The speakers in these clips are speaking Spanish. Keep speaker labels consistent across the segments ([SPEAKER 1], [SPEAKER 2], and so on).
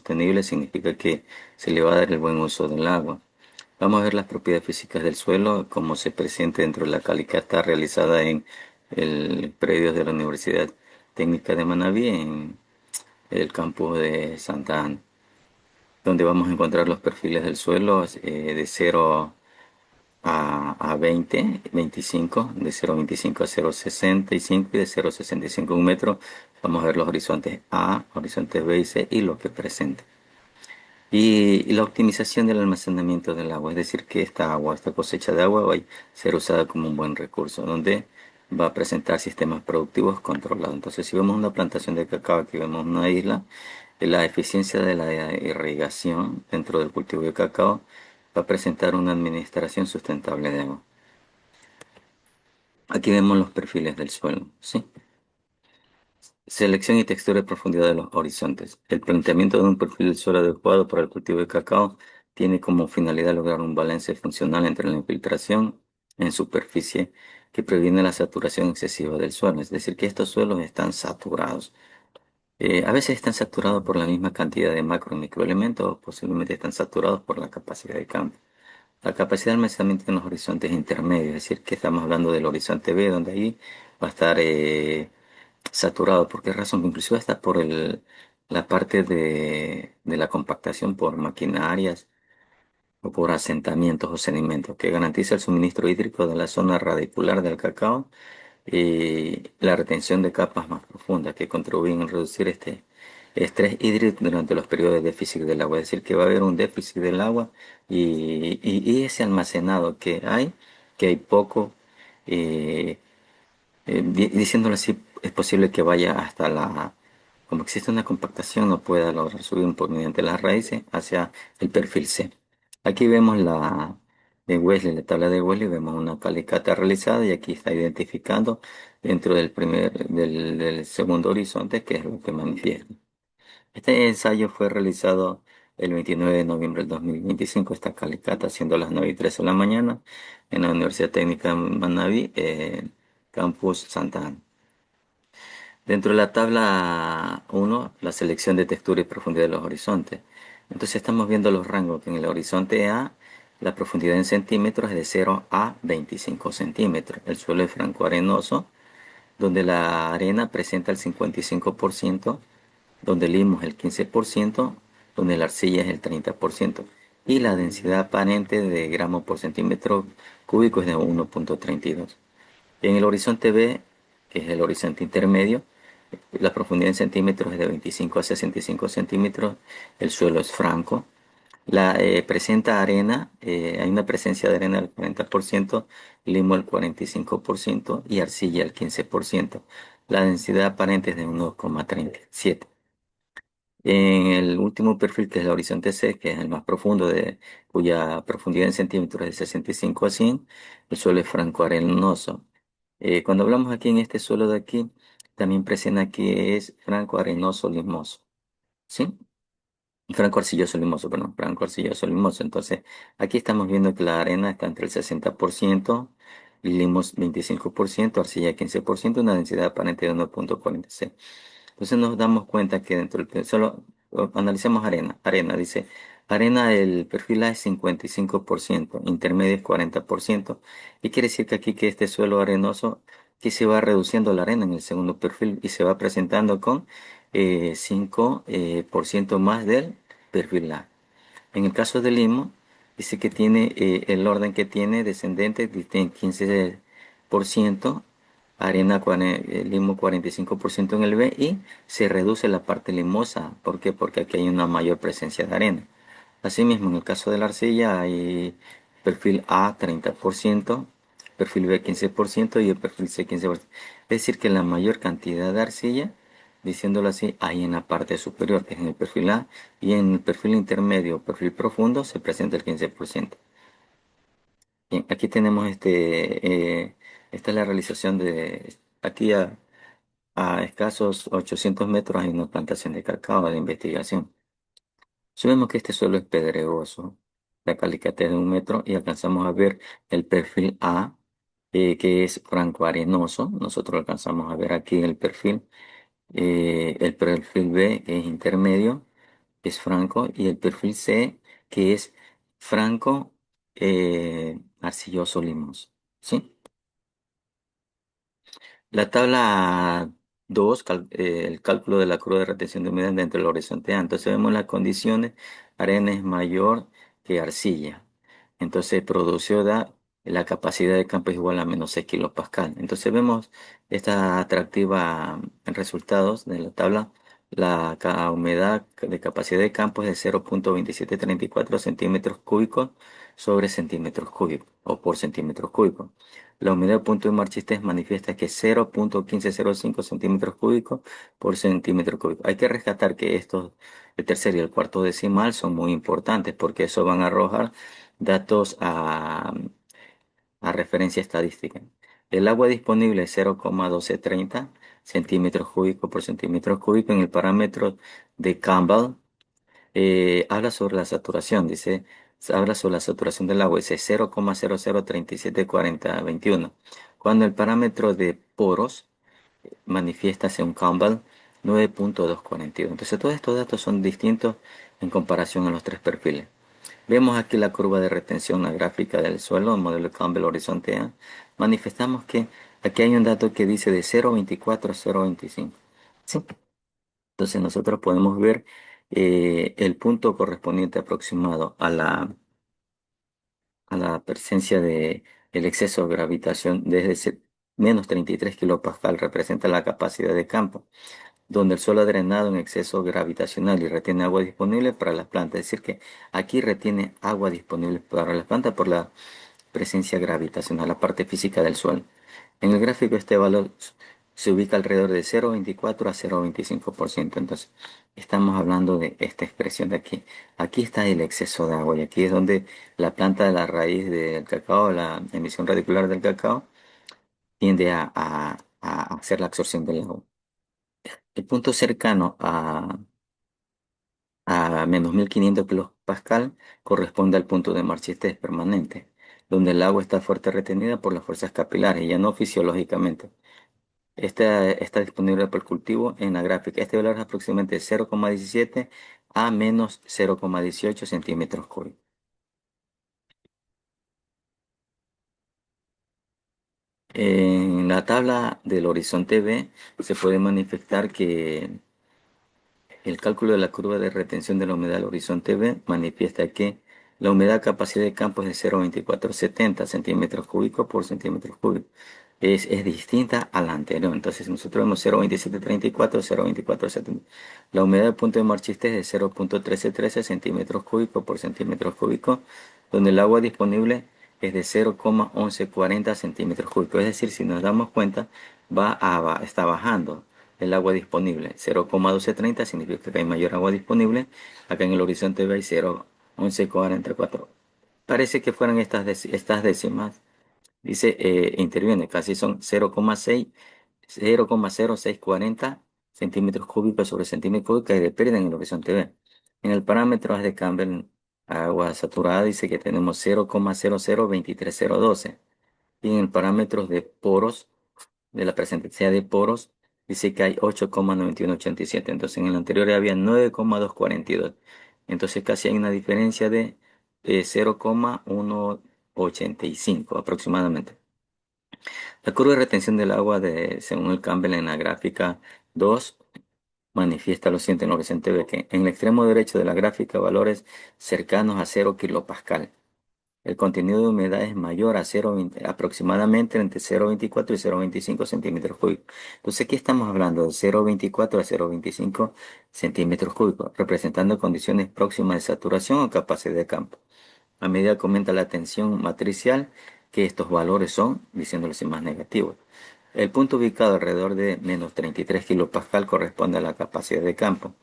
[SPEAKER 1] sostenible significa que se le va a dar el buen uso del agua. Vamos a ver las propiedades físicas del suelo, cómo se presenta dentro de la calicata realizada en el predio de la Universidad Técnica de Manabí, en el campus de Santa Ana, donde vamos a encontrar los perfiles del suelo de 0 a 20, 25, de 0,25 a 0,65 y de 0,65 a 1 metro. Vamos a ver los horizontes A, horizontes B y C y lo que presenta. Y la optimización del almacenamiento del agua, es decir, que esta agua, esta cosecha de agua va a ser usada como un buen recurso, donde va a presentar sistemas productivos controlados. Entonces, si vemos una plantación de cacao, aquí vemos una isla, la eficiencia de la irrigación dentro del cultivo de cacao va a presentar una administración sustentable de agua. Aquí vemos los perfiles del suelo, ¿sí? Selección y textura y profundidad de los horizontes. El planteamiento de un perfil del suelo adecuado para el cultivo de cacao tiene como finalidad lograr un balance funcional entre la infiltración en superficie que previene la saturación excesiva del suelo. Es decir, que estos suelos están saturados. A veces están saturados por la misma cantidad de macro y microelementos, o posiblemente están saturados por la capacidad de campo. La capacidad de almacenamiento en los horizontes intermedios, es decir, que estamos hablando del horizonte B, donde ahí va a estar saturado. ¿Por qué razón? Inclusive está por la parte de la compactación por maquinarias o por asentamientos o sedimentos, que garantiza el suministro hídrico de la zona radicular del cacao y la retención de capas más profundas que contribuyen a reducir este estrés hídrico durante los periodos de déficit del agua. Es decir, que va a haber un déficit del agua y ese almacenado que hay poco, eh, diciéndolo así, es posible que vaya hasta como existe una compactación, no pueda lograr subir por mediante las raíces hacia el perfil C. Aquí vemos de Wesley, la tabla de Wesley, vemos una calicata realizada y aquí está identificando dentro del segundo horizonte qué es lo que manifiesta. Este ensayo fue realizado el 29 de noviembre del 2025, esta calicata, siendo las 9:13 de la mañana, en la Universidad Técnica de Manabí, Campus Santa Ana. Dentro de la tabla 1, la selección de textura y profundidad de los horizontes. Entonces estamos viendo los rangos que en el horizonte A, la profundidad en centímetros es de 0 a 25 centímetros. El suelo es franco arenoso, donde la arena presenta el 55%, donde el limo es el 15%, donde la arcilla es el 30%, y la densidad aparente de gramos por centímetro cúbico es de 1,32. En el horizonte B, que es el horizonte intermedio, la profundidad en centímetros es de 25 a 65 centímetros, el suelo es franco, presenta arena, hay una presencia de arena del 40%, limo el 45% y arcilla el 15%. La densidad aparente es de 1,37. En el último perfil, que es el horizonte C, que es el más profundo, cuya profundidad en centímetros es de 65 a 100, el suelo es franco arenoso. Cuando hablamos aquí en este suelo de aquí, también presenta que es franco arenoso limoso, ¿sí? Franco arcilloso limoso, perdón, franco arcilloso limoso. Entonces, aquí estamos viendo que la arena está entre el 60%, limos 25%, arcilla 15%, una densidad aparente de 1,46. Entonces nos damos cuenta que solo analicemos arena. Arena dice, arena el perfil A es 55%, intermedio es 40%. Y quiere decir que aquí que este suelo arenoso, que se va reduciendo la arena en el segundo perfil y se va presentando con 5% más del perfil A. En el caso del limo, dice que tiene el orden que tiene descendente, tiene 15%, arena, limo 45% en el B y se reduce la parte limosa. ¿Por qué? Porque aquí hay una mayor presencia de arena. Asimismo, en el caso de la arcilla hay perfil A 30%, perfil B 15% y el perfil C 15%. Es decir, que la mayor cantidad de arcilla, diciéndolo así, hay en la parte superior, que es en el perfil A, y en el perfil intermedio, perfil profundo, se presenta el 15%. Bien, aquí tenemos esta es la realización aquí a escasos 800 metros hay una plantación de cacao de investigación. Sabemos que este suelo es pedregoso, la calicate es de 1 metro y alcanzamos a ver el perfil A, que es franco arenoso. Nosotros alcanzamos a ver aquí el perfil B, que es intermedio, es franco, y el perfil C, que es franco, arcilloso, limoso. ¿Sí? La tabla 2, el cálculo de la curva de retención de humedad dentro del horizonte A. Entonces vemos las condiciones, arena es mayor que arcilla. Entonces producción da, la capacidad de campo es igual a menos 6 kilopascal. Entonces vemos esta atractiva resultados de la tabla. La humedad de capacidad de campo es de 0,2734 centímetros cúbicos sobre centímetros cúbicos o por centímetros cúbicos. La humedad punto de Marchestes manifiesta que 0,1505 centímetros cúbicos por centímetro cúbico. Hay que rescatar que estos, el tercer y el cuarto decimal, son muy importantes porque eso van a arrojar datos a referencia estadística. El agua disponible es 0,1230 centímetros cúbicos por centímetro cúbico en el parámetro de Campbell. Habla sobre la saturación, dice, habla sobre la saturación del agua, dice 0,00374021. Cuando el parámetro de poros manifiesta según Campbell 9,241. Entonces todos estos datos son distintos en comparación a los tres perfiles. Vemos aquí la curva de retención, la gráfica del suelo, el modelo Campbell horizonte A. Manifestamos que aquí hay un dato que dice de 0,24 a 0,25. ¿Sí? Entonces nosotros podemos ver el punto correspondiente aproximado a la presencia de el exceso de gravitación desde menos 33 kilopascal representa la capacidad de campo, donde el suelo ha drenado en exceso gravitacional y retiene agua disponible para las plantas. Es decir, que aquí retiene agua disponible para las plantas por la presencia gravitacional, la parte física del suelo. En el gráfico este valor se ubica alrededor de 0,24 a 0,25%. Entonces, estamos hablando de esta expresión de aquí. Aquí está el exceso de agua y aquí es donde la planta de la raíz del cacao, la emisión radicular del cacao, tiende a hacer la absorción del agua. El punto cercano a menos 1500 kilopascal corresponde al punto de marchitez permanente, donde el agua está fuerte retenida por las fuerzas capilares, ya no fisiológicamente. Esta está disponible para el cultivo en la gráfica. Este valor es aproximadamente 0,17 a menos 0,18 centímetros cúbicos. En la tabla del horizonte B se puede manifestar que el cálculo de la curva de retención de la humedad al horizonte B manifiesta que la humedad capacidad de campo es de 0,2470 centímetros cúbicos por centímetro cúbico. Es distinta a la anterior. Entonces nosotros vemos 0,2734, 0,2470. La humedad del punto de Marchiste es de 0,1313 centímetros cúbicos por centímetros cúbicos, donde el agua disponible es de 0,1140 centímetros cúbicos. Es decir, si nos damos cuenta, está bajando el agua disponible. 0,1230 significa que hay mayor agua disponible. Acá en el horizonte ve 0,1144. Parece que fueran estas décimas. Dice, interviene, casi son 0,0640 centímetros cúbicos sobre centímetro cúbico que pierden en el horizonte B. En el parámetro de Campbell, agua saturada, dice que tenemos 0,0023012. Y en el parámetro de poros, de la presencia de poros, dice que hay 8,9187. Entonces en el anterior había 9,242. Entonces casi hay una diferencia de 0,185 aproximadamente. La curva de retención del agua, según el Campbell en la gráfica 2, manifiesta lo siguiente en el horizonte ve que en el extremo derecho de la gráfica valores cercanos a 0 kilopascal. El contenido de humedad es mayor a 0,20, aproximadamente entre 0,24 y 0,25 centímetros cúbicos. Entonces aquí estamos hablando de 0,24 a 0,25 centímetros cúbicos, representando condiciones próximas de saturación o capacidad de campo. A medida que aumenta la tensión matricial, que estos valores son, diciéndoles más negativos. El punto ubicado alrededor de menos 33 kilopascal corresponde a la capacidad de campo,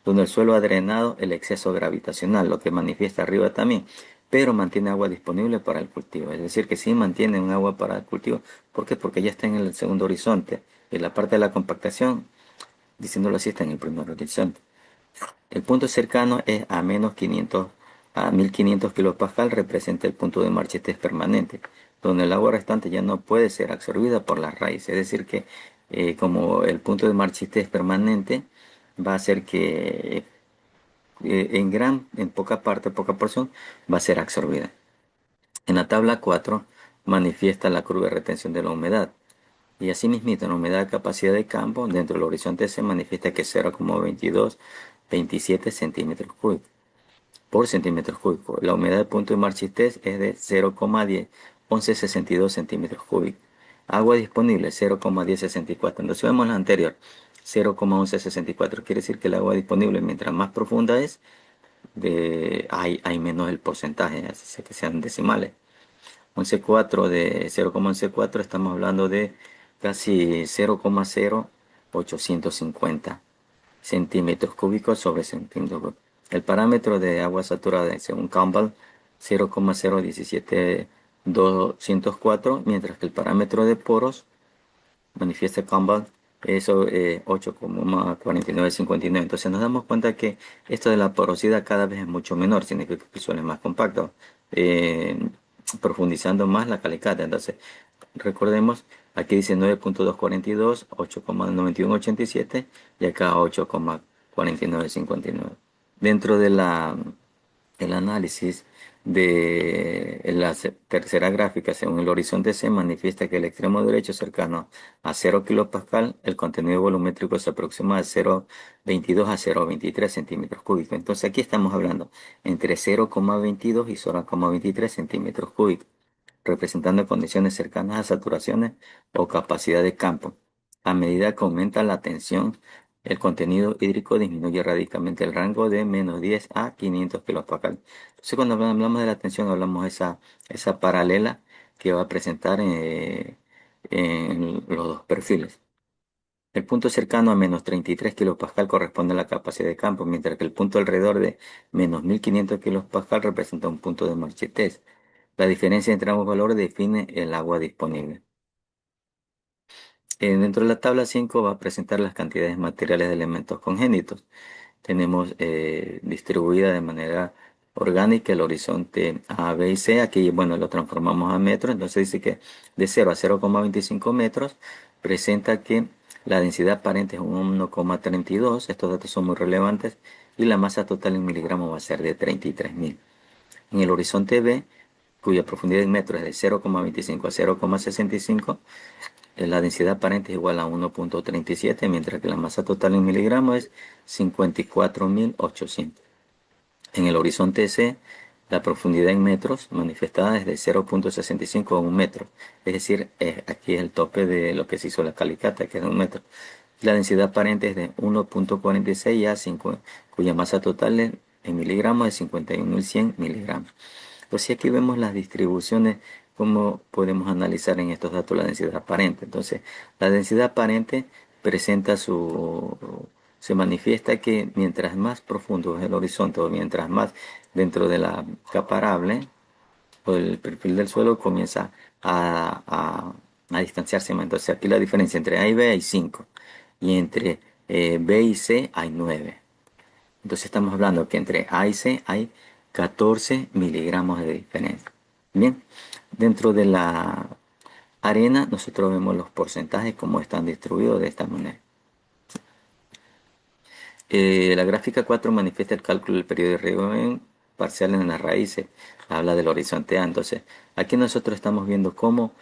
[SPEAKER 1] donde el suelo ha drenado el exceso gravitacional, lo que manifiesta arriba también, pero mantiene agua disponible para el cultivo. Es decir, que sí mantiene un agua para el cultivo. ¿Por qué? Porque ya está en el segundo horizonte. Y la parte de la compactación, diciéndolo así, está en el primer horizonte. El punto cercano es a menos 500, a 1500 kilopascal, representa el punto de marchitez permanente, donde el agua restante ya no puede ser absorbida por las raíces. Es decir, que como el punto de marchitez permanente va a hacer que en poca parte, poca porción, va a ser absorbida. En la tabla 4 manifiesta la curva de retención de la humedad. Y asimismo, en la humedad de capacidad de campo, dentro del horizonte se manifiesta que es 0,2227 centímetros cúbicos por centímetros cúbicos. La humedad de punto de Marchitez es de 0,1162 centímetros cúbicos. Agua disponible 0,1064. Entonces vemos la anterior, 0,1164. Quiere decir que el agua disponible, mientras más profunda es, hay menos el porcentaje, así sea que sean decimales. 11,4 de 0,114 estamos hablando de casi 0,0850 centímetros cúbicos sobre centímetros cúbicos. El parámetro de agua saturada según Campbell 0,017204, mientras que el parámetro de poros manifiesta Campbell eso 8,4959. Entonces nos damos cuenta que esto de la porosidad cada vez es mucho menor, significa que el suelo es más compacto, eh, profundizando más la calicata. Entonces recordemos, aquí dice 9,242, 8,9187 y acá 8,4959. Dentro de el análisis de la tercera gráfica, según el horizonte se manifiesta que el extremo derecho cercano a 0 kilopascal, el contenido volumétrico se aproxima de 0,22 a 0,23 centímetros cúbicos. Entonces aquí estamos hablando entre 0,22 y 0,23 centímetros cúbicos, representando condiciones cercanas a saturaciones o capacidad de campo. A medida que aumenta la tensión, el contenido hídrico disminuye radicalmente el rango de -10 a 500 kilopascal. Entonces, cuando hablamos de la tensión, hablamos de esa paralela que va a presentar en los dos perfiles. El punto cercano a -33 kilopascal corresponde a la capacidad de campo, mientras que el punto alrededor de -1500 kilopascal representa un punto de Marchettes. La diferencia entre ambos valores define el agua disponible. Dentro de la tabla 5 va a presentar las cantidades materiales de elementos congénitos. Tenemos distribuida de manera orgánica el horizonte A, B y C. Aquí, bueno, lo transformamos a metros. Entonces dice que de 0 a 0,25 metros presenta que la densidad aparente es un 1,32. Estos datos son muy relevantes. Y la masa total en miligramos va a ser de 33.000. En el horizonte B, cuya profundidad en metros es de 0,25 a 0,65, la densidad aparente es igual a 1,37, mientras que la masa total en miligramos es 54.800. En el horizonte C, la profundidad en metros manifestada es de 0,65 a 1 metro. Es decir, aquí es el tope de lo que se hizo la calicata, que es de 1 metro. La densidad aparente es de 1,46 a 5, cuya masa total en miligramos es 51.100 miligramos. Pues sí, aquí vemos las distribuciones, cómo podemos analizar en estos datos la densidad aparente. Entonces, la densidad aparente presenta se manifiesta que mientras más profundo es el horizonte o mientras más dentro de la capa arable o el perfil del suelo comienza a distanciarse más. Entonces, aquí la diferencia entre A y B hay 5 y entre B y C hay 9. Entonces estamos hablando que entre A y C hay 14 miligramos de diferencia. Bien, dentro de la arena nosotros vemos los porcentajes como están distribuidos de esta manera. La gráfica 4 manifiesta el cálculo del periodo de riego en parcial en las raíces. Habla del horizonte A. Entonces, aquí nosotros estamos viendo cómo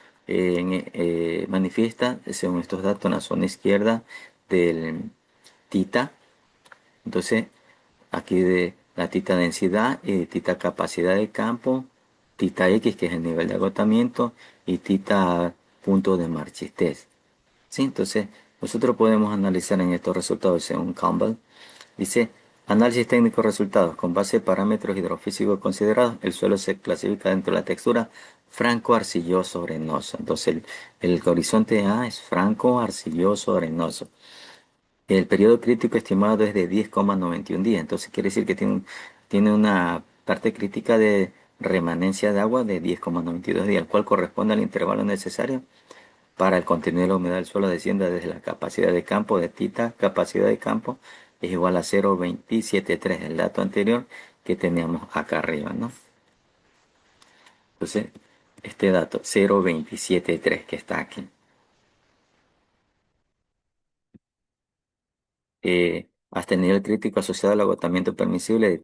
[SPEAKER 1] manifiesta, según estos datos, en la zona izquierda del tita. Entonces, aquí de la tita densidad, tita capacidad de campo, tita X, que es el nivel de agotamiento, y tita punto de marchitez. ¿Sí? Entonces, nosotros podemos analizar en estos resultados según Campbell. Dice, análisis técnico resultados. Con base en parámetros hidrofísicos considerados, el suelo se clasifica dentro de la textura franco-arcilloso arenoso. Entonces, el horizonte A es franco-arcilloso arenoso. El periodo crítico estimado es de 10,91 días, entonces quiere decir que tiene una parte crítica de remanencia de agua de 10,92 días, el cual corresponde al intervalo necesario para el contenido de la humedad del suelo descienda desde la capacidad de campo de tita, capacidad de campo es igual a 0,273, el dato anterior que teníamos acá arriba, ¿no? Entonces, este dato 0,273 que está aquí. hasta el nivel crítico asociado al agotamiento permisible